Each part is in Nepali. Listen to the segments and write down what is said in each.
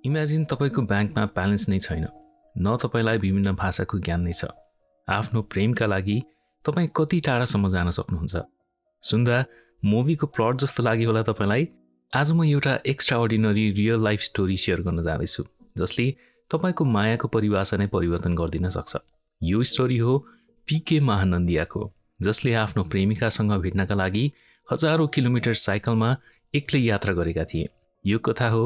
इमेजिन तपाईको ब्याङ्कमा ब्यालेन्स नै छैन, न तपाईलाई विभिन्न भाषाको ज्ञान नै छ। आफ्नो प्रेमका लागि तपाई कति टाढासम्म जान सक्नुहुन्छ? सुन्दा मुभीको प्लट जस्तो लाग्यो होला तपाईलाई। आज म एउटा extra ordinary real life story share गर्न जाँदैछु, जसले तपाईको मायाको परिभाषा नै परिवर्तन गरिदिन सक्छ। यो स्टोरी हो पीके महानन्दियाको, जसले आफ्नो प्रेमिकासँग भेट्नका लागि हजारौं किलोमिटर साइकलमा एक्लै यात्रा गरेका थिए। यो कथा हो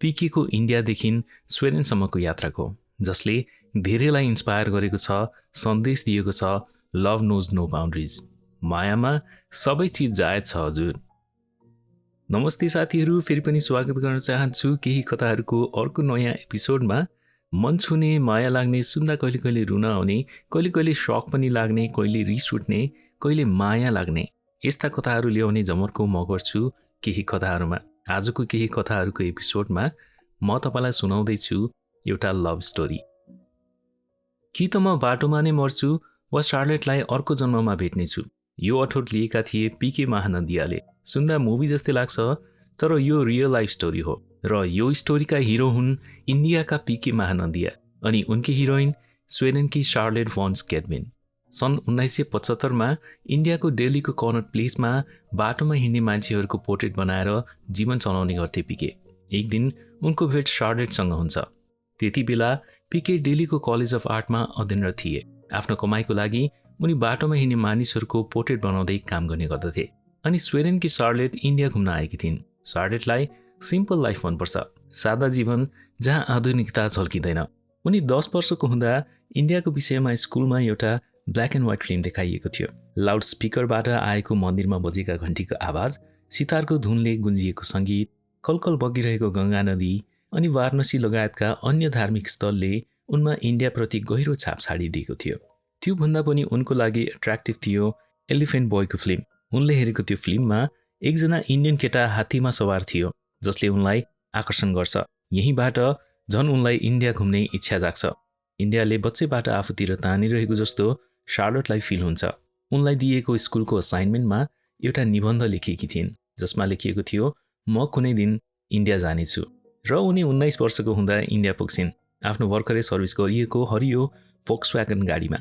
पीकेको इन्डियादेखि स्वेडेनसम्मको यात्राको, जसले धेरैलाई इन्स्पायर गरेको छ, सन्देश दिएको छ, लभ नोज नो बाउन्ड्रिज। मायामा सबै चिज जायज छ हजुर। नमस्ते साथीहरू, फेरि पनि स्वागत गर्न चाहन्छु केही कथाहरूको अर्को नयाँ एपिसोडमा। मन छुने, माया लाग्ने, सुन्दा कहिले कहिले रुन आउने, कहिले कहिले शक पनि लाग्ने, कहिले रिस उठ्ने, कहिले माया लाग्ने, यस्ता कथाहरू ल्याउने जमर्को म गर्छु केही कथाहरूमा। आजको केही कथाहरूको एपिसोडमा म तपाईलाई सुनाउँदैछु एउटा लभ स्टोरी। कि त म बाटोमा नै मर्छु वा शार्लेटलाई अर्को जन्ममा भेट्नेछु, यो अठोट लिएका थिए पीके महानन्दियाले। सुन्दा मुभी जस्तै लाग्छ, तर यो रियल लाइफ स्टोरी हो। र यो स्टोरीका हिरो हुन् इन्डियाका पीके महानन्दिया अनि उनकी हिरोइन स्वेडेनकी शार्लेट भन स्केडविन। सन् 1975मा इन्डियाको दिल्लीको कनट प्लेसमा बाटोमा हिँड्ने मान्छेहरूको पोर्ट्रेट बनाएर जीवन चलाउने गर्थे पीके। एक दिन उनको भेट शार्लेटसँग हुन्छ। त्यति बेला पीके दिल्लीको कलेज अफ आर्टमा अध्ययनरत थिए। आफ्नो कमाइको लागि उनी बाटोमा हिँड्ने मानिसहरूको पोर्ट्रेट बनाउँदै काम गर्ने गर्दथे। अनि स्वेडेनकी शार्लेट इन्डिया घुम्न आएकी थिइन्। शार्लेटलाई सिम्पल लाइफ मनपर्छ, सादा जीवन जहाँ आधुनिकता झल्किँदैन। उनी 10 वर्षको हुँदा इन्डियाको विषयमा स्कुलमा एउटा ब्ल्याक एन्ड व्हाइट फिल्म देखाइएको थियो। लाउड स्पिकरबाट आएको मन्दिरमा बजेका घन्टीको आवाज, सितारको धुनले गुन्जिएको सङ्गीत, कलकल बगिरहेको गङ्गा नदी अनि वाराणसी लगायतका अन्य धार्मिक स्थलले उनमा इन्डियाप्रति गहिरो छाप छाडिदिएको थियो। त्योभन्दा पनि उनको लागि एट्र्याक्टिभ थियो एलिफेन्ट बोयको फिल्म। उनले हेरेको त्यो फिल्ममा एकजना इन्डियन केटा हात्तीमा सवार थियो, जसले उनलाई आकर्षण गर्छ। यहीँबाट झन् उनलाई इन्डिया घुम्ने इच्छा जाग्छ। इन्डियाले बच्चैबाट आफूतिर तानिरहेको जस्तो शार्लोटलाई फिल हुन्छ। उनलाई दिएको स्कुलको असाइनमेन्टमा एउटा निबन्ध लेखेकी थिइन्, जसमा लेखिएको थियो म कुनै दिन इन्डिया जानेछु। र उनी 19 वर्षको हुँदा इन्डिया पुग्छिन्, आफ्नो भर्खरै सर्भिस गरिएको हरियो फोक्सव्यागन गाडीमा।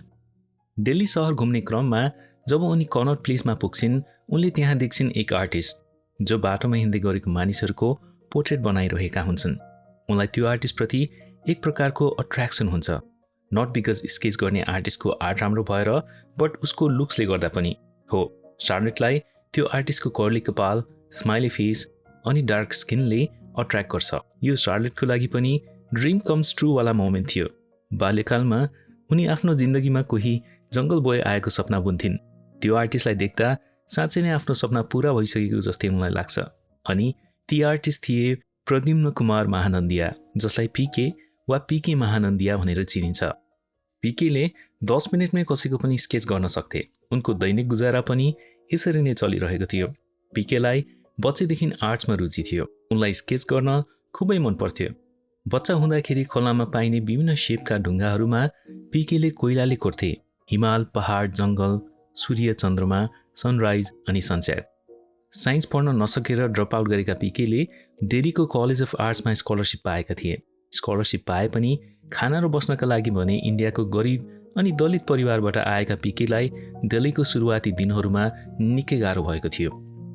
दिल्ली सहर घुम्ने क्रममा जब उनी कनट प्लेसमा पुग्छिन्, उनले त्यहाँ देख्छिन् एक आर्टिस्ट जो बाटोमा हिँड्दै गरेको मानिसहरूको पोर्ट्रेट बनाइरहेका हुन्छन्। उनलाई त्यो आर्टिस्टप्रति एक प्रकारको अट्र्याक्सन हुन्छ, नट बिकज स्केच गर्ने आर्टिस्टको आर्ट राम्रो भएर, बट उसको लुक्सले गर्दा पनि हो। शार्लेटलाई त्यो आर्टिस्टको कर्ली कपाल, स्माइली फेस अनि डार्क स्किनले अट्र्याक्ट गर्छ। यो शार्लेटको लागि पनि ड्रिम कम्स ट्रु वाला मोमेन्ट थियो। बाल्यकालमा उनी आफ्नो जिन्दगीमा कोही जङ्गल बोय आएको सपना बुन्थिन्। त्यो आर्टिस्टलाई देख्दा साँच्चै नै आफ्नो सपना पुरा भइसकेको जस्तै उनलाई लाग्छ। अनि ती आर्टिस्ट थिए प्रद्युम्न कुमार महानन्दिया, जसलाई पीके वा पीके महानन्दिया भनेर चिनिन्छ। पीकेले 10 मिनटमै कसैको पनि स्केच गर्न सक्थे। उनको दैनिक गुजारा पनि यसरी नै चलिरहेको थियो। पीकेलाई बच्चैदेखि आर्ट्समा रुचि थियो। उनलाई स्केच गर्न खुबै मन पर्थ्यो। बच्चा हुँदाखेरि खोलामा पाइने विभिन्न शेपका ढुङ्गाहरूमा पीकेले कोइलाले कोर्थे। हिमाल, पहाड, जङ्गल, सूर्य, चन्द्रमा, सनराइज अनि सनसेट। साइन्स पढ्न नसकेर ड्रप आउट गरेका पीकेले दिल्लीको कलेज अफ आर्ट्समा स्कलरसिप पाएका थिए। स्कलरसिप पाए पनि खाना र बस्नका लागि भने इन्डियाको गरिब अनि दलित परिवारबाट आएका पीकेलाई दिल्लीको सुरुवाती दिनहरूमा निकै गाह्रो भएको थियो।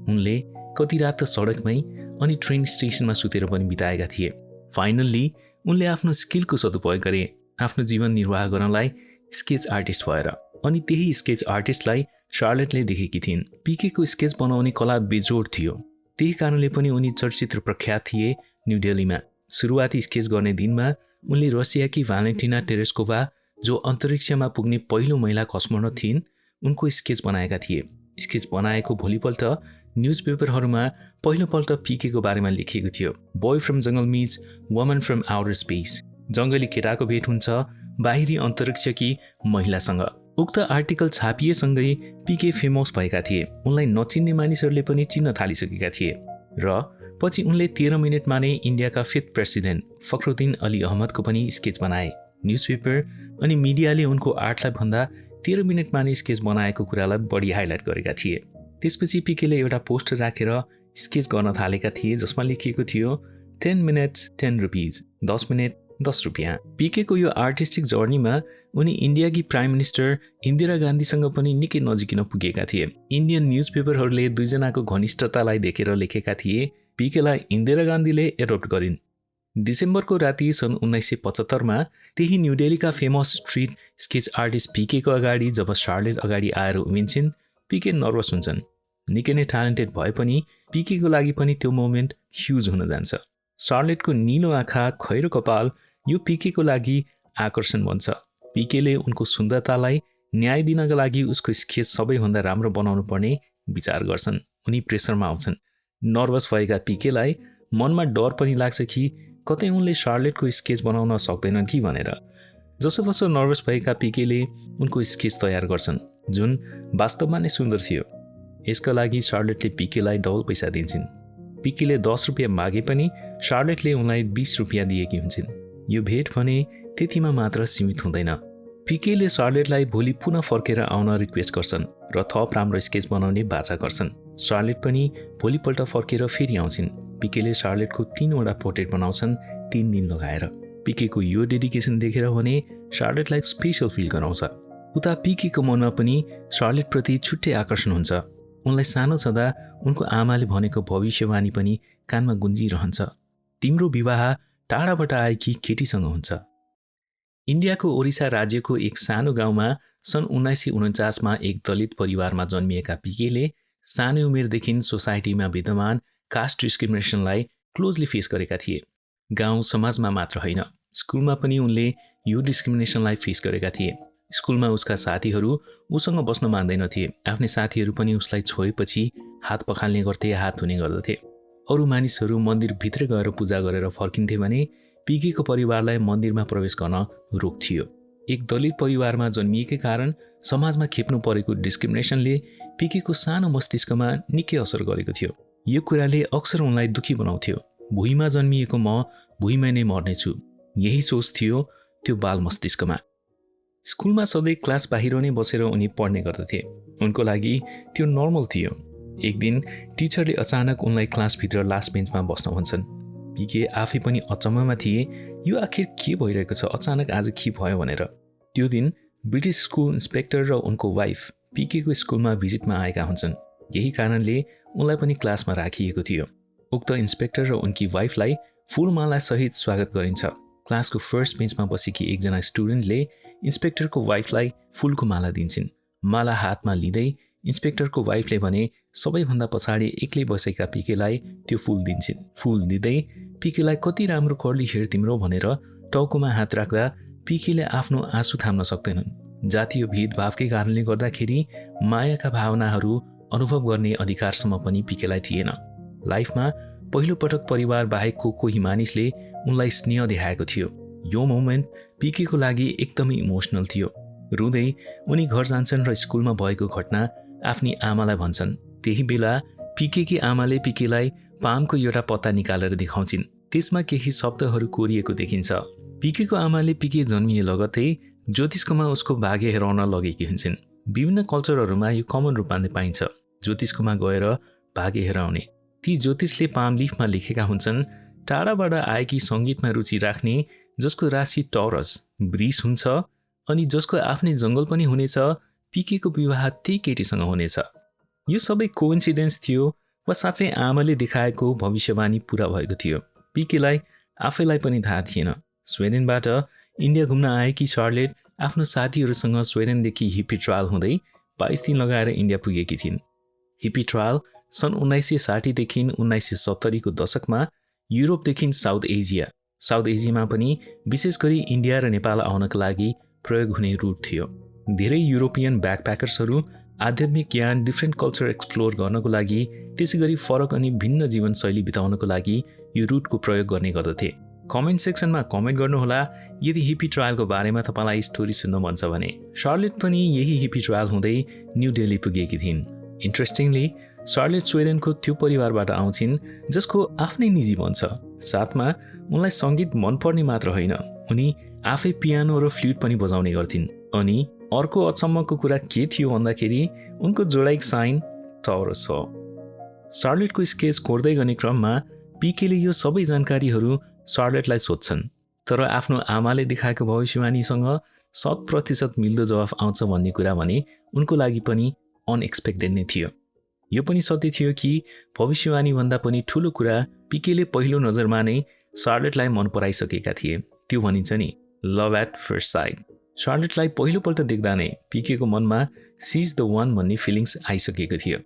उनले कति रात त सडकमै अनि ट्रेन स्टेसनमा सुतेर पनि बिताएका थिए। फाइनल्ली उनले आफ्नो स्किलको सदुपयोग गरे, आफ्नो जीवन निर्वाह गर्नलाई स्केच आर्टिस्ट भएर। अनि त्यही स्केच आर्टिस्टलाई शार्लेटले देखेकी थिइन्। पीकेको स्केच बनाउने कला बेजोड थियो, त्यही कारणले पनि उनी चर्चित र प्रख्यात थिए न्यू दिल्लीमा। सुरुवाती स्केच गर्ने दिनमा उनले रसियाकी भ्यालेन्टिना टेरेस्कोभा, जो अन्तरिक्षमा पुग्ने पहिलो महिला कस्मोनट थिइन्, उनको स्केच बनाएका थिए। स्केच बनाएको भोलिपल्ट न्युज पेपरहरूमा पहिलोपल्ट पीकेको बारेमा लेखिएको थियो, boy from jungle meets woman from outer space. जङ्गली केटाको भेट हुन्छ बाहिरी अन्तरिक्षकी महिलासँग। उक्त आर्टिकल छापिएसँगै पीके फेमस भएका थिए। उनलाई नचिन्ने मानिसहरूले पनि चिन्न थालिसकेका थिए। र पछि उनले 13 मिनटमा नै इन्डियाका 5th प्रेसिडेन्ट फखरुद्दिन अली अहमदको पनि स्केच बनाए। न्युजपेपर अनि मिडियाले उनको आर्टलाई भन्दा 13 मिनटमा नै स्केच बनाएको कुरालाई बढी हाइलाइट गरेका थिए। त्यसपछि पीकेले एउटा पोस्टर राखेर स्केच गर्न थालेका थिए, जसमा लेखिएको थियो 10 मिनट्स 10 रुपिज, 10 मिनट 10 रुपियाँ। पिकेको यो आर्टिस्टिक जर्नीमा उनी इन्डियाकी प्राइम मिनिस्टर इन्दिरा गान्धीसँग पनि निकै नजिकिन पुगेका थिए। इन्डियन न्युज पेपरहरूले दुईजनाको घनिष्ठतालाई देखेर लेखेका थिए पिकेलाई इन्दिरा गान्धीले एडप्ट गरिन्। डिसेम्बरको राति सन् 1975मा त्यही न्यू दिल्लीका फेमस स्ट्रिट स्केच आर्टिस्ट पिकेको अगाडि जब शार्लेट अगाडि आएर उभिन्छन्, पिके नर्भस हुन्छन्। निकै नै ट्यालेन्टेड भए पनि पिकेको लागि पनि त्यो मोमेन्ट ह्युज हुन जान्छ। शार्लेटको निलो आँखा, खैरो कपाल यो पिकेको लागि आकर्षण बन्छ। पिकेले उनको सुन्दरतालाई न्याय दिनका लागि उसको स्केच सबैभन्दा राम्रो बनाउनु पर्ने विचार गर्छन्। उनी प्रेसरमा आउँछन्। नर्भस भएका पिकेलाई मनमा डर पनि लाग्छ कि कतै उनले शार्लेटको स्केच बनाउन सक्दैनन् कि भनेर। जसोतसो नर्भस भएका पिकेले उनको स्केच तयार गर्छन्, जुन वास्तवमा नै सुन्दर थियो। यसका लागि शार्लेटले पिकेलाई डबल पैसा दिन्छन्। पिकेले 10 रुपियाँ मागे पनि शार्लेटले उनलाई 20 रुपियाँ दिएकी हुन्छन्। यो भेट भने त्यतिमा मात्र सीमित हुँदैन। पिकेले शार्लेटलाई भोलि पुनः फर्केर आउन रिक्वेस्ट गर्छन् र थप राम्रो स्केच बनाउने बाचा गर्छन्। शार्लेट पनि भोलिपल्ट फर्केर फेरि आउँछिन्। पिकेले शार्लेटको 3वटा पोर्ट्रेट बनाउँछन् 3 दिन लगाएर। पिकेको यो डेडिकेसन देखेर भने शार्लेटलाई स्पेशल फिल गराउँछ। उता पिकेको मनमा पनि शार्लेटप्रति छुट्टै आकर्षण हुन्छ। उनलाई सानो छँदा उनको आमाले भनेको भविष्यवाणी पनि कानमा गुन्जिरहन्छ, तिम्रो विवाह टाढाबाट आएकी केटीसँग हुन्छ। इन्डियाको ओडिसा राज्यको एक सानो गाउँमा सन् 1949मा एक दलित परिवारमा जन्मिएका पिकेले सानै उमेरदेखि सोसाइटीमा विद्यमान कास्ट डिस्क्रिमिनेसनलाई क्लोजली फेस गरेका थिए। गाउँ समाजमा मात्र होइन, स्कुलमा पनि उनले यो डिस्क्रिमिनेसनलाई फेस गरेका थिए। स्कुलमा उसका साथीहरू उसँग बस्न मान्दैनथे। आफ्नै साथीहरू पनि उसलाई छोएपछि हात पखाल्ने गर्थे, हात धुने गर्दथे। अरू मानिसहरू मन्दिरभित्र गएर पूजा गरेर फर्किन्थे भने पिकेको परिवारलाई मन्दिरमा प्रवेश गर्न रोक थियो। एक दलित परिवारमा जन्मिएकै कारण समाजमा खेप्नु परेको डिस्क्रिमिनेसनले पिकेको सानो मस्तिष्कमा निकै असर गरेको थियो। यो कुराले अक्सर उनलाई दुखी बनाउँथ्यो। भुइँमा जन्मिएको म भुइँमै नै मर्नेछु, यही सोच थियो त्यो बाल मस्तिष्कमा। स्कुलमा सधैँ क्लास बाहिर नै बसेर उनी पढ्ने गर्दथे। उनको लागि त्यो नर्मल थियो। एक दिन टिचरले अचानक उनलाई क्लासभित्र लास्ट बेन्चमा बस्न भन्छन्। पिके आफै पनि अचम्ममा थिए, यो आखिर के भइरहेको छ, अचानक आज के भयो भनेर। त्यो दिन ब्रिटिस स्कुल इन्सपेक्टर र उनको वाइफ पिकेको स्कुलमा भिजिटमा आएका हुन्छन्। यही कारणले उनलाई पनि क्लासमा राखिएको थियो। उक्त इन्सपेक्टर र उनकी वाइफलाई फुलमाला सहित स्वागत गरिन्छ। क्लासको फर्स्ट बेन्चमा बसेकी एकजना स्टुडेन्टले इन्सपेक्टरको वाइफलाई फुलको माला दिन्छन्। माला हातमा लिँदै इन्सपेक्टरको वाइफले भने सबैभन्दा पछाडि एक्लै बसेका पिकेलाई त्यो फुल दिन्छन्। फुल दिँदै पिकेलाई कति राम्रो कर्ली हेयर तिम्रो भनेर टाउकोमा हात राख्दा पिकेले आफ्नो आँसु थाम्न सक्दैनन्। जातीय भेदभावकै कारणले गर्दाखेरि मायाका भावनाहरू अनुभव गर्ने अधिकारसम्म पनि पिकेलाई थिएन। लाइफमा पहिलोपटक परिवार बाहेकको कोही मानिसले उनलाई स्नेह देखाएको थियो। यो मोमेन्ट पिकेको लागि एकदमै इमोसनल थियो। रुँदै उनी घर जान्छन् र स्कुलमा भएको घटना आफ्नी आमालाई भन्छन्। त्यही बेला पिकेकी आमाले पिकेलाई पामको एउटा पत्ता निकालेर देखाउँछिन्। त्यसमा केही शब्दहरू कोरिएको देखिन्छ। पिकेको आमाले पिके जन्मिए लगत्तै ज्योतिषकोमा उसको भाग्य हेराउन लगेकी हुन्छन्। विभिन्न कल्चरहरूमा यो कमन रूपमा नै पाइन्छ, ज्योतिषकोमा गएर भाग्य हेराउने। ती ज्योतिषले पाम लिफमा लेखेका हुन्छन्, टाढाबाट आएकी सङ्गीतमा रुचि राख्ने जसको राशि टौरस वृष हुन्छ अनि जसको आफ्नै जङ्गल पनि हुनेछ, पिकेको विवाह त्यही केटीसँग हुनेछ। यो सबै कोइन्सिडेन्स थियो वा साँच्चै आमाले देखाएको भविष्यवाणी पुरा भएको थियो? पिकेलाई आफैलाई पनि थाहा थिएन। स्वेडेनबाट इन्डिया घुम्न आएकी शार्लेट आफ्नो साथीहरूसँग स्वेडेनदेखि हिप्पी ट्रायल हुँदै 22 दिन लगाएर इन्डिया पुगेकी थिइन्। हिप्पी ट्रायल सन् 1960देखि 1970को दशकमा युरोपदेखि साउथ एसियामा पनि विशेष गरी इन्डिया र नेपाल आउनका लागि प्रयोग हुने रुट थियो। धेरै युरोपियन ब्याकप्याकर्सहरू आध्यात्मिक ज्ञान, डिफ्रेन्ट कल्चर एक्सप्लोर गर्नको लागि, त्यसै गरी फरक अनि भिन्न जीवनशैली बिताउनको लागि यो रुटको प्रयोग गर्ने गर्दथे। कमेन्ट सेक्सनमा कमेन्ट गर्नुहोला यदि हिप्पी ट्रायलको बारेमा तपाईँलाई स्टोरी सुन्न मन छ भने। शार्लेट पनि यही हिप्पी ट्रायल हुँदै न्यू दिल्ली पुगेकी थिइन्। इन्ट्रेस्टिङली शार्लेट स्वेडेनको त्यो परिवारबाट आउँछिन् जसको आफ्नै निजी मन छ। साथमा उनलाई सङ्गीत मनपर्ने मात्र होइन, उनी आफै पियानो र फ्लुट पनि बजाउने गर्थिन्। अनि अर्को अचम्मको कुरा के थियो भन्दाखेरि उनको जोडाइक साइन टौरस हो। शार्लेटको स्केच कोर्दै गर्ने क्रममा पीकेले यो सबै जानकारीहरू शार्लेटलाई सोध्छन्, तर आफ्नो आमाले देखाएको भविष्यवाणीसँग 100% मिल्दो जवाफ आउँछ भन्ने कुरा भने उनको लागि पनि अनएक्सपेक्टेड नै थियो। यो पनि सत्य थियो कि भविष्यवाणी भन्दा पनि ठूलो कुरा पीकेले पहिलो नजरमा नै शार्लेटलाई मन पराइसकेका थिए। त्यो भनिन्छ नि, लभ एट फर्स्ट साइट। शार्लेटलाई पहिलोपल्ट देख्दा नै पीकेको मनमा सी इज द वान भन्ने फिलिङ्स आइसकेको थियो।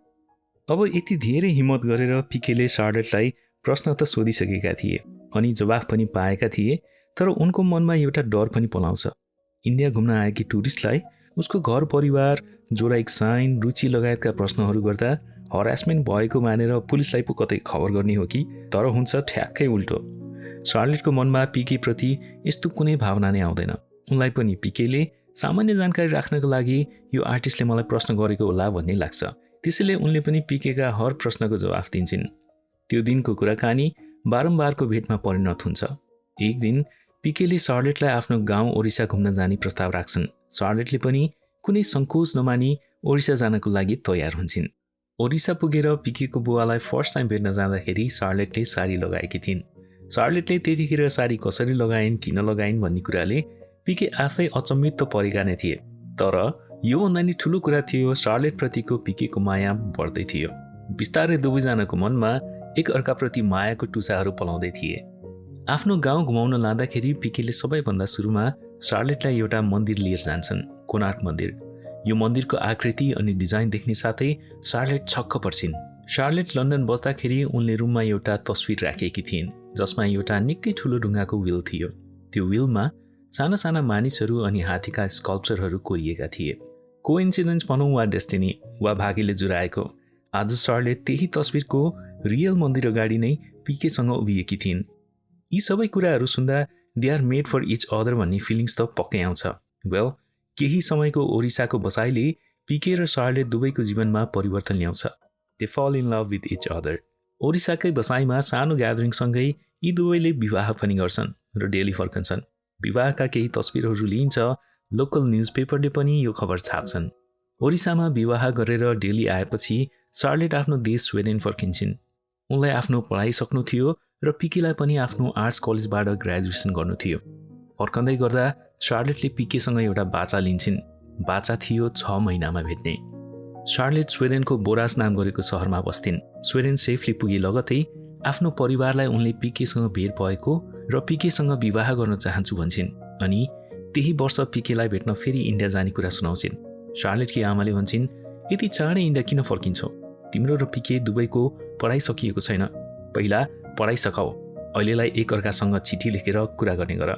अब यति धेरै हिम्मत गरेर पीकेले शार्लेटलाई प्रश्न त सोधिसकेका थिए अनि जवाफ पनि पाएका थिए, तर उनको मनमा एउटा डर पनि पलाउँछ। इन्डिया घुम्न आएकी टुरिस्टलाई उसको घर परिवार, जोराइक साइन, रुचि लगायतका प्रश्नहरू गर्दा हरासमेन्ट भएको मानेर पुलिसलाई पो कतै खबर गर्ने हो कि? तर हुन्छ ठ्याक्कै उल्टो। शार्लेटको मनमा पीकेप्रति यस्तो कुनै भावना नै आउँदैन। उनलाई पनि पीकेले सामान्य जानकारी राख्नको लागि यो आर्टिस्टले मलाई प्रश्न गरेको होला भन्ने लाग्छ। त्यसैले उनले पनि पीकेका हर प्रश्नको जवाफ दिन्छन्। त्यो दिनको कुराकानी बारम्बारको भेटमा परिणत हुन्छ। एक दिन पीकेले शार्लेटलाई आफ्नो गाउँ ओडिसा घुम्न जाने प्रस्ताव राख्छन्। शार्लेटले पनि कुनै सङ्कोच नमानी ओडिसा जानको लागि तयार हुन्छन्। ओडिसा पुगेर पीकेको बुवालाई फर्स्ट टाइम भेट्न जाँदाखेरि शार्लेटले साडी लगाएकी थिइन्। शार्लेटले त्यतिखेर साडी कसरी लगाइन्, किन लगाइन् भन्ने कुराले पीके आफै अचम्मित त परेका नै थिए। तर योभन्दा नि ठुलो कुरा थियो शार्लेटप्रतिको पीकेको माया बढ्दै थियो। बिस्तारै दुवैजनाको मनमा एक अर्काप्रति मायाको टुसाहरू पलाउँदै थिए। आफ्नो गाउँ घुमाउन लाँदाखेरि पीकेले सबैभन्दा सुरुमा शार्लेटलाई एउटा मन्दिर लिएर जान्छन्, कोणार्क मन्दिर। यो मन्दिरको आकृति अनि डिजाइन देख्ने साथै शार्लेट छक्क पर्छिन्। शार्लेट लन्डन बस्दाखेरि उनले रुममा एउटा तस्विर राखेकी थिइन् जसमा एउटा निकै ठुलो ढुङ्गाको व्हील थियो। त्यो व्हीलमा साना साना मानिसहरू अनि हात्तीका स्कल्पचरहरू कोरिएका थिए। कोइन्सिडेन्स भनौँ वा डेस्टिनी वा भाग्यले जुराएको, आज शार्लेट त्यही तस्विरको रियल मन्दिर अगाडि नै पीकेसँग उभिएकी थिइन्। यी सबै कुराहरू सुन्दा they are made for each other भन्ने फिलिङ्स त पक्कै आउँछ। वेल, केही समयको ओडिसाको बसाइले पीके र शार्लेट दुवैको जीवनमा परिवर्तन ल्याउँछ। They fall in love with each other. ओडिसाकै बसाइमा सानो ग्यादरिङसँगै यी दुवैले विवाह पनि गर्छन् र डेली फर्कन्छन्। विवाहका केही तस्विरहरू लिइन्छ। लोकल न्युजपेपरले पनि यो खबर छाप्छन्। ओडिसामा विवाह गरेर डेली आएपछि शार्लेट आफ्नो देश स्वेडेन फर्किन्छन्। उनलाई आफ्नो पढाइ सक्नु थियो र पीकेलाई पनि आफ्नो आर्ट्स कलेजबाट ग्रेजुएसन गर्नु थियो। फर्कँदै गर्दा शार्लेटले पीकेसँग एउटा बाचा लिन्छन्। बाचा थियो 6 महिनामा भेट्ने। शार्लेट स्वेडेनको बोरास नाम गरेको सहरमा बस्थिन्। स्वेडेन सेफली पुगे लगतै आफ्नो परिवारलाई उनले पीकेसँग भेट भएको र पीकेसँग विवाह गर्न चाहन्छु भन्छन्। अनि त्यही वर्ष पीकेलाई भेट्न फेरि इन्डिया जाने कुरा सुनाउँछिन्। शार्लेटकी आमाले भन्छन्, यति चाँडै इन्डिया किन फर्किन्छौ? तिम्रो र पीके दुवैको पढाइ सकिएको छैन। पहिला पढाइ सकाऊ, अहिलेलाई एक अर्कासँग चिठी लेखेर कुरा गर्ने गर।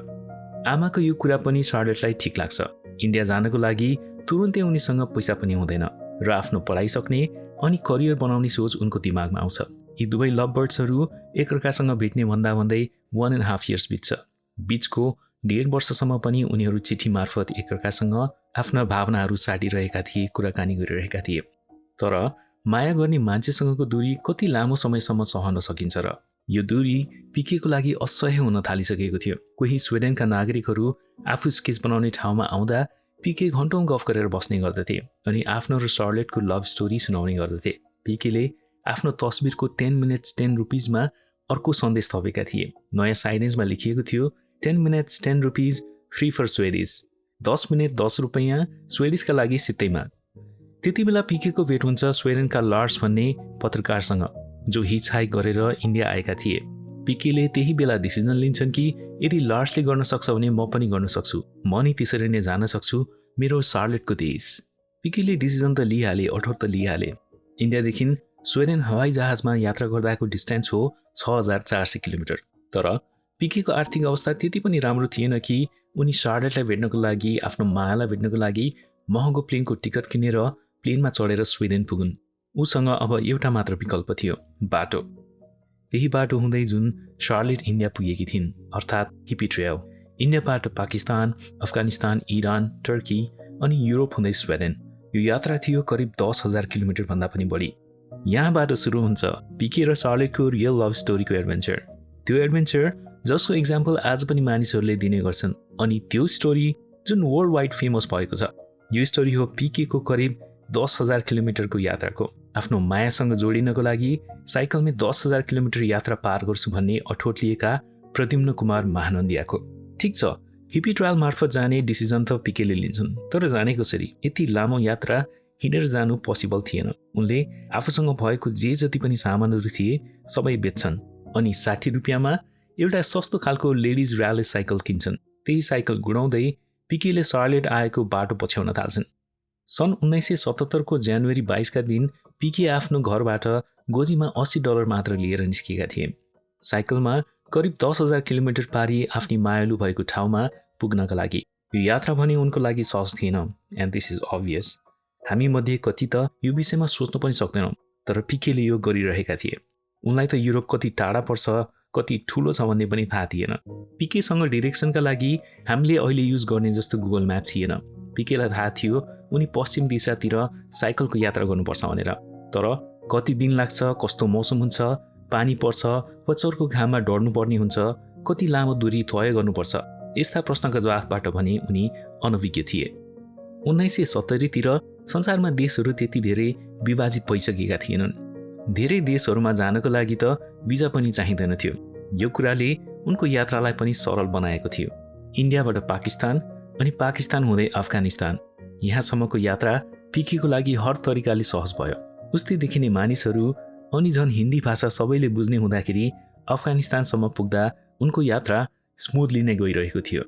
आमाको यो कुरा पनि शार्लेटलाई ठिक लाग्छ। इन्डिया जानको लागि तुरुन्तै उनीसँग पैसा पनि हुँदैन र आफ्नो पढाइ सक्ने अनि करियर बनाउने सोच उनको दिमागमा आउँछ। यी दुवै लभ बर्ड्सहरू एक अर्कासँग भेट्ने भन्दा भन्दै 1.5 इयर्स बित्छ। बिचको 1.5 वर्षसम्म पनि उनीहरू चिठी मार्फत एकअर्कासँग आफ्ना भावनाहरू साटिरहेका थिए, कुराकानी गरिरहेका थिए। तर माया गर्ने मान्छेसँगको दूरी कति लामो समयसम्म सहन सकिन्छ र? यो दूरी पीकेको लागि असह्य हुन थालिसकेको थियो। कोही स्वेडेनका नागरिकहरू आफू स्केच बनाउने ठाउँमा आउँदा पीके घन्टौँ गफ गरेर बस्ने गर्दथे अनि आफ्नो र शार्लेटको लभ स्टोरी सुनाउने गर्दथे। पीकेले आफ्नो तस्बिरको 10 मिनट्स 10 रुपिजमा अर्को सन्देश थपेका थिए। नयाँ साइनेजमा लेखिएको थियो 10 minutes 10 rupees free for Swedish. 10 minute 10 रुपैयाँ स्वेडिसका लागि सित्तैमा। त्यति बेला पीकेको भेट हुन्छ स्वेडेनका लार्स भन्ने पत्रकारसँग, जो हिचहाइक गरेर इन्डिया आएका थिए। पीकेले त्यही बेला डिसिजन लिन्छन् कि यदि लार्सले गर्न सक्छ भने म पनि गर्न सक्छु, म नि त्यसरी नै जान सक्छु मेरो शार्लेटको देश। पीकेले डिसिजन त लिइहाले, अठोट त लिइहाले। इन्डियादेखि स्वेडेन हवाई जहाजमा यात्रा गर्दाको डिस्टेन्स हो 6400 किलोमिटर। तर पीकेको आर्थिक अवस्था त्यति पनि राम्रो थिएन कि उनी शार्लेटलाई भेट्नको लागि, आफ्नो मायालाई भेट्नको लागि महँगो प्लेनको टिकट किनेर प्लेनमा चढेर स्वेडेन पुगुन्। उसँग अब एउटा मात्र विकल्प थियो, बाटो। त्यही बाटो हुँदै जुन शार्लेट इन्डिया पुगेकी थिइन्, अर्थात् हिप्पी ट्रेल। इन्डियाबाट पाकिस्तान, अफगानिस्तान, इरान, टर्की अनि युरोप हुँदै स्वेडेन। यो यात्रा थियो करिब 10,000 किलोमिटर भन्दा पनि बढी। यहाँबाट सुरु हुन्छ पीके र शार्लेटको रियल लभ स्टोरीको एडभेन्चर। त्यो एडभेन्चर जसको इक्जाम्पल आज पनि मानिसहरूले दिने गर्छन्, अनि त्यो story June world wide famous भएको छ। यो स्टोरी हो पीकेको करिब 10,000 किलोमिटरको यात्राको। आफ्नो मायासँग जोडिनको लागि साइकलमै 10,000 किलोमिटर यात्रा पार गर्छु भन्ने अठोट लिएका प्रद्युम्न कुमार महानन्दियाको। ठिक छ, हिपी ट्रायल मार्फत जाने डिसिजन त पिकेले लिन्छन्, तर जाने कसरी? यति लामो यात्रा हिँडेर जानु पोसिबल थिएन। उनले आफूसँग भएको जे जति पनि सामानहरू थिए सबै बेच्छन् अनि 60 रुपियाँमा एउटा सस्तो खालको लेडिज र्याली साइकल किन्छन्। त्यही साइकल गुडाउँदै पिकेले शार्लेट आएको बाटो पछ्याउन थाल्छन्। सन् 1977 को जनवरी 22 का दिन पिके आफ्नो घरबाट गोजीमा $80 मात्र लिएर निस्किएका थिए। साइकलमा करिब 10,000 किलोमिटर पारी आफ्नी मायालु भएको ठाउँमा पुग्नका लागि। यो यात्रा भने उनको लागि सहज थिएन, एन्ड दिस इज अभियस। हामी मध्ये कति त यो विषयमा सोच्न पनि सक्दैनौँ, तर पिकेले यो गरिरहेका थिए। उनलाई त युरोप कति टाढा पर्छ, कति ठुलो छ भन्ने पनि थाहा थिएन। पिकेसँग डिरेक्सनका लागि हामीले अहिले युज गर्ने जस्तो गुगल म्याप थिएन। पिकेलाई थाहा थियो उनी पश्चिम दिशातिर साइकलको यात्रा गर्नुपर्छ भनेर, तर कति दिन लाग्छ, कस्तो मौसम हुन्छ, पानी पर्छ वा चर्को घाममा डढ्नुपर्ने हुन्छ, कति लामो दूरी तय गर्नुपर्छ, यस्ता प्रश्नका जवाफबाट भने उनी अनभिज्ञ थिए। 1970 तिर संसारमा देशहरू त्यति धेरै विभाजित भइसकेका थिएनन्। धेरै देशहरूमा जानको लागि त भिजा पनि चाहिँदैन थियो। यो कुराले उनको यात्रालाई पनि सरल बनाएको थियो। इन्डियाबाट पाकिस्तान अनि पाकिस्तान हुँदै अफगानिस्तान, यहाँसम्मको यात्रा पिकेको लागि हर तरिकाले सहज भयो। उस्तै देखिने मानिसहरू अनि झन् हिन्दी भाषा सबैले बुझ्ने हुँदाखेरि अफगानिस्तानसम्म पुग्दा उनको यात्रा स्मुथली नै गइरहेको थियो।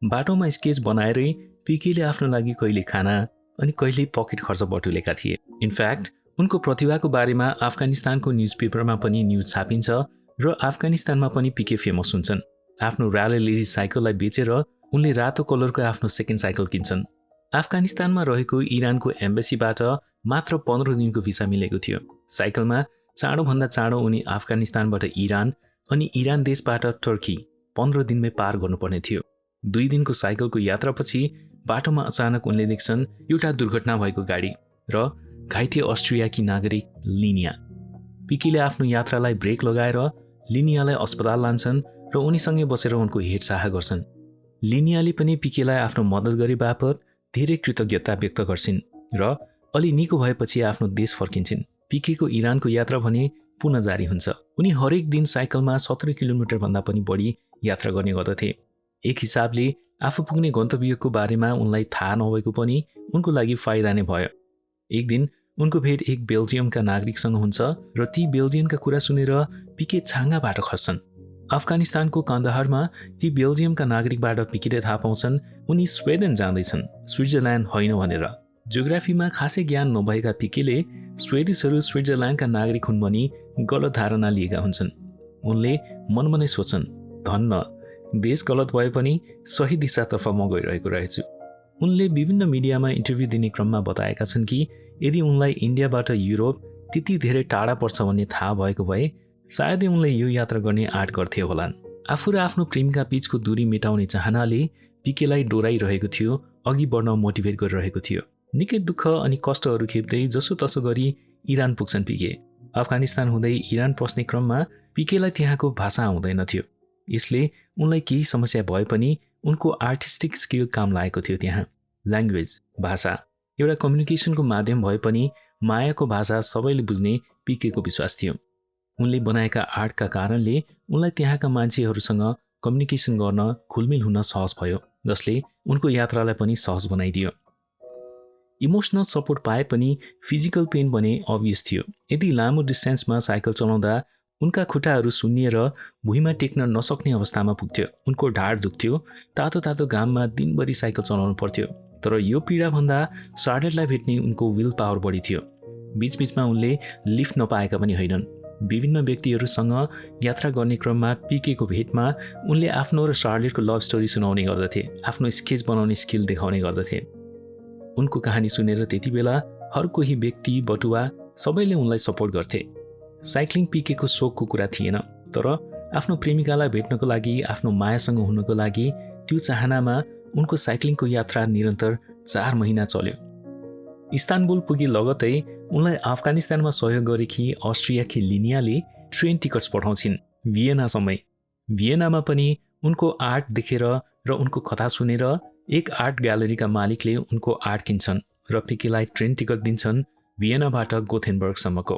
बाटोमा स्केच बनाएरै पिकेले आफ्नो लागि कहिले खाना अनि कहिले पकेट खर्च बटुलेका थिए। इनफ्याक्ट उनको प्रतिभाको बारेमा अफगानिस्तानको न्युजपेपरमा पनि न्युज छापिन्छ र अफगानिस्तानमा पनि पिके फेमस हुन्छन्। आफ्नो र्याली लेडिज साइकललाई बेचेर उनले रातो कलरको आफ्नो सेकेन्ड साइकल किन्छन्। अफगानिस्तानमा रहेको इरानको एम्बेसीबाट मात्र 15 दिनको भिसा मिलेको थियो। साइकलमा चाँडोभन्दा चाँडो उनी अफगानिस्तानबाट इरान अनि इरान देशबाट टर्की 15 दिनमै पार गर्नुपर्ने थियो। 2 दिनको साइकलको यात्रापछि बाटोमा अचानक उनले देख्छन् एउटा दुर्घटना भएको गाडी र घाइते अस्ट्रियाकी नागरिक लिनिया। पिकेले आफ्नो यात्रालाई ब्रेक लगाएर लिनियालाई अस्पताल लान्छन् र उनीसँगै बसेर उनको हेरचाह गर्छन्। लिनियाले पनि पिकेलाई आफ्नो मद्दत गरे बापत धेरै कृतज्ञता व्यक्त गर्छिन् र अलि निको भएपछि आफ्नो देश फर्किन्छन्। पिकेको इरानको यात्रा भने पुनः जारी हुन्छ। उनी हरेक दिन साइकलमा 17 किलोमिटर भन्दा पनि बढी यात्रा गर्ने गर्दथे। एक हिसाबले आफू पुग्ने गन्तव्यको बारेमा उनलाई थाहा नभएको पनि उनको लागि फाइदा नै भयो। एक दिन उनको भेट एक बेल्जियमका नागरिकसँग हुन्छ र ती बेल्जियमका कुरा सुनेर पिके छाङ्गाबाट खस्छन्। अफगानिस्तानको कन्दहारमा ती बेल्जियमका नागरिकबाट पिकेले थाहा पाउँछन् उनी स्विडेन जाँदैछन्, स्विट्जरल्यान्ड होइन भनेर। जियोग्राफीमा खासै ज्ञान नभएका पिकेले स्वेडिसहरू स्विट्जरल्यान्डका नागरिक हुन् भनी गलत धारणा लिएका हुन्छन्। उनले मनमा नै सोच्छन्, धन्न, देश गलत भए पनि सही दिशातर्फ म गइरहेको रहेछु। उनले विभिन्न मिडियामा इन्टरभ्यू दिने क्रममा बताएका छन् कि यदि उनलाई इन्डियाबाट युरोप त्यति धेरै टाढा पर्छ भन्ने थाहा भएको भए सायदै उनले यो यात्रा गर्ने आँट गर्थे होलान्। आफू र आफ्नो प्रेमका बीचको दूरी मेटाउने चाहनाले पिकेलाई डोराइरहेको थियो, अघि बढ्न मोटिभेट गरिरहेको थियो। निकै दुःख अनि कष्टहरू खेप्दै जसो तसो गरी इरान पुग्छन् पिके। अफगानिस्तान हुँदै इरान पस्ने क्रममा पिकेलाई त्यहाँको भाषा आउँदैन थियो। यसले उनलाई केही समस्या भए पनि उनको आर्टिस्टिक स्किल काम लागेको थियो। त्यहाँ ल्याङ्ग्वेज, भाषा एउटा कम्युनिकेसनको माध्यम भए पनि मायाको भाषा सबैले बुझ्ने पिकेको विश्वास थियो। उनले बनाएका आर्टका कारणले उनलाई त्यहाँका मान्छेहरूसँग कम्युनिकेसन गर्न, घुलमिल हुन सहज भयो, जसले उनको यात्रालाई पनि सहज बनाइदियो। इमोसनल सपोर्ट पाए पनि फिजिकल पेन भने अभियस थियो। यदि लामो डिस्टेन्समा साइकल चलाउँदा उनका खुट्टाहरू सुन्निएर भुइँमा टेक्न नसक्ने अवस्थामा पुग्थ्यो। उनको ढाड दुख्थ्यो, तातो तातो घाममा दिनभरि साइकल चलाउनु पर्थ्यो। तर यो पीडाभन्दा शार्लेटलाई भेट्ने उनको विल पावर बढी थियो। बीचबीचमा उनले लिफ्ट नपाएका पनि होइनन्। विभिन्न व्यक्तिहरूसँग यात्रा गर्ने क्रममा पिकेको भेटमा उनले आफ्नो र शार्लेटको लभ स्टोरी सुनाउने गर्दथे, आफ्नो स्केच बनाउने स्किल देखाउने गर्दथे। उनको कहानी सुनेर त्यति बेला हर कोही व्यक्ति, बटुवा सबैले उनलाई सपोर्ट गर्थे। साइक्लिङ पिकेको सोखको कुरा थिएन, तर आफ्नो प्रेमिकालाई भेट्नको लागि, आफ्नो मायासँग हुनको लागि त्यो चाहनामा उनको साइक्लिङको यात्रा निरन्तर 4 महिना चल्यो। इस्तानबुल पुगे लगतै उनलाई अफगानिस्तानमा सहयोग गरेकी अस्ट्रियाकी लिनियाले ट्रेन टिकट्स पठाउँछिन् भियनासम्मै। भियनामा पनि उनको आर्ट देखेर र उनको कथा सुनेर एक आर्ट ग्यालरीका मालिकले उनको आर्ट किन्छन् र पिकेलाई ट्रेन टिकट दिन्छन् भियनाबाट गोथेनबर्गसम्मको।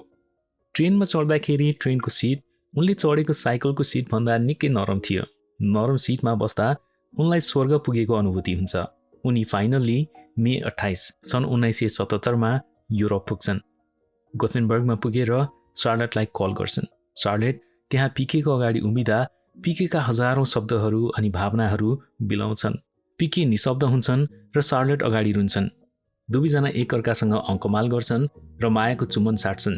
ट्रेनमा चढ्दाखेरि ट्रेनको सिट उनले चढेको साइकलको सिटभन्दा निकै नरम थियो। नरम सिटमा बस्दा उनलाई स्वर्ग पुगेको अनुभूति हुन्छ। उनी फाइनल्ली मे 28 सन् 1977मा युरोप पुग्छन्। गोथेनबर्गमा पुगेर शार्लेटलाई कल गर्छन्। शार्लेट त्यहाँ पिकेको अगाडि उभिँदा पिकेका हजारौँ शब्दहरू अनि भावनाहरू बिलाउँछन्। पिके निशब्द हुन्छन् र शार्लेट अगाडि रुन्छन्। दुवैजना एकअर्कासँग अङ्कमाल गर्छन् र मायाको चुम्बन साट्छन्।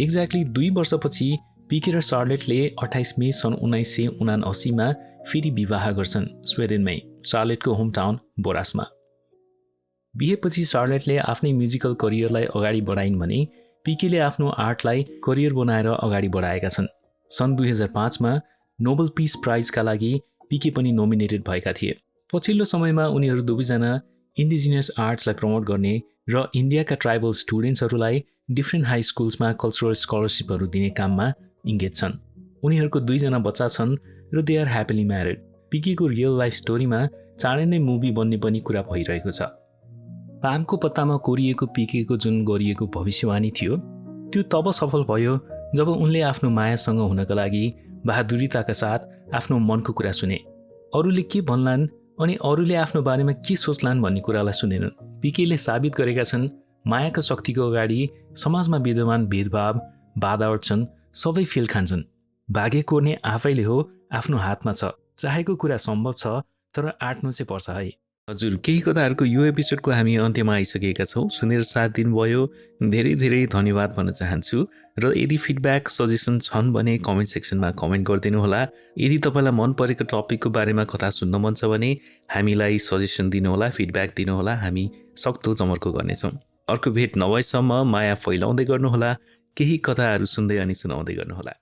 एक्ज्याक्टली 2 वर्षपछि पिके र शार्लेटले 28 मे सन् 1979मा फेरि विवाह गर्छन् स्वेडेनमै, शार्लेटको होम टाउन बोरासमा। बिहेपछि शार्लेटले आफ्नै म्युजिकल करियरलाई अगाडि बढाइन् भने पिकेले आफ्नो आर्टलाई करियर बनाएर अगाडि बढाएका छन्। सन् 2005मा नोबल पिस प्राइजका लागि पिके पनि नोमिनेटेड भएका थिए। पछिल्लो समयमा उनीहरू दुवैजना इन्डिजिनियस आर्ट्सलाई प्रमोट गर्ने र इन्डियाका ट्राइबल स्टुडेन्ट्सहरूलाई डिफ्रेन्ट हाई स्कुल्समा कल्चरल स्कलरसिपहरू दिने काममा इङ्गेज छन्। उनीहरूको 2 जना बच्चा छन् र दे आर ह्याप्पिली म्यारिड। पिकेको रियल लाइफ स्टोरीमा चाँडै नै मुभी बन्ने पनि कुरा भइरहेको छ। पामको पत्तामा कोरिएको पिकेको जुन गरिएको भविष्यवाणी थियो त्यो तब सफल भयो जब उनले आफ्नो मायासँग हुनका लागि बहादुरीताका साथ आफ्नो मनको कुरा सुने। अरूले के भन्लान् अनि अरूले आफ्नो बारेमा के सोच्लान् भन्ने कुरालाई सुनेनन्। पिकेले साबित गरेका छन् मायाको शक्तिको अगाडि समाजमा विद्यमान भेदभाव, बाधा अड्छन्, सबै फेल खान्छन्। भाग्य कोर्ने आफैले हो, आफ्नो हातमा छ। चाहेको कुरा सम्भव छ, तर आँट्नु चाहिँ पर्छ है। हजुर, केही कथाहरूको यो एपिसोडको हामी अन्त्यमा आइसकेका छौँ। सुनेर साथ दिनुभयो, धेरै धेरै धन्यवाद भन्न चाहन्छु। र यदि फिडब्याक सजेसन छन् भने कमेन्ट सेक्सनमा कमेन्ट गरिदिनु होला। यदि तपाईँलाई मन परेको टपिकको बारेमा कथा सुन्न मन छ भने हामीलाई सजेसन दिनुहोला, फिडब्याक दिनुहोला, हामी सक्दो जमर्को गर्नेछौँ। अर्को भेट नभएसम्म माया फैलाउँदै गर्नुहोला, केही कथाहरू सुन्दै अनि सुनाउँदै गर्नुहोला।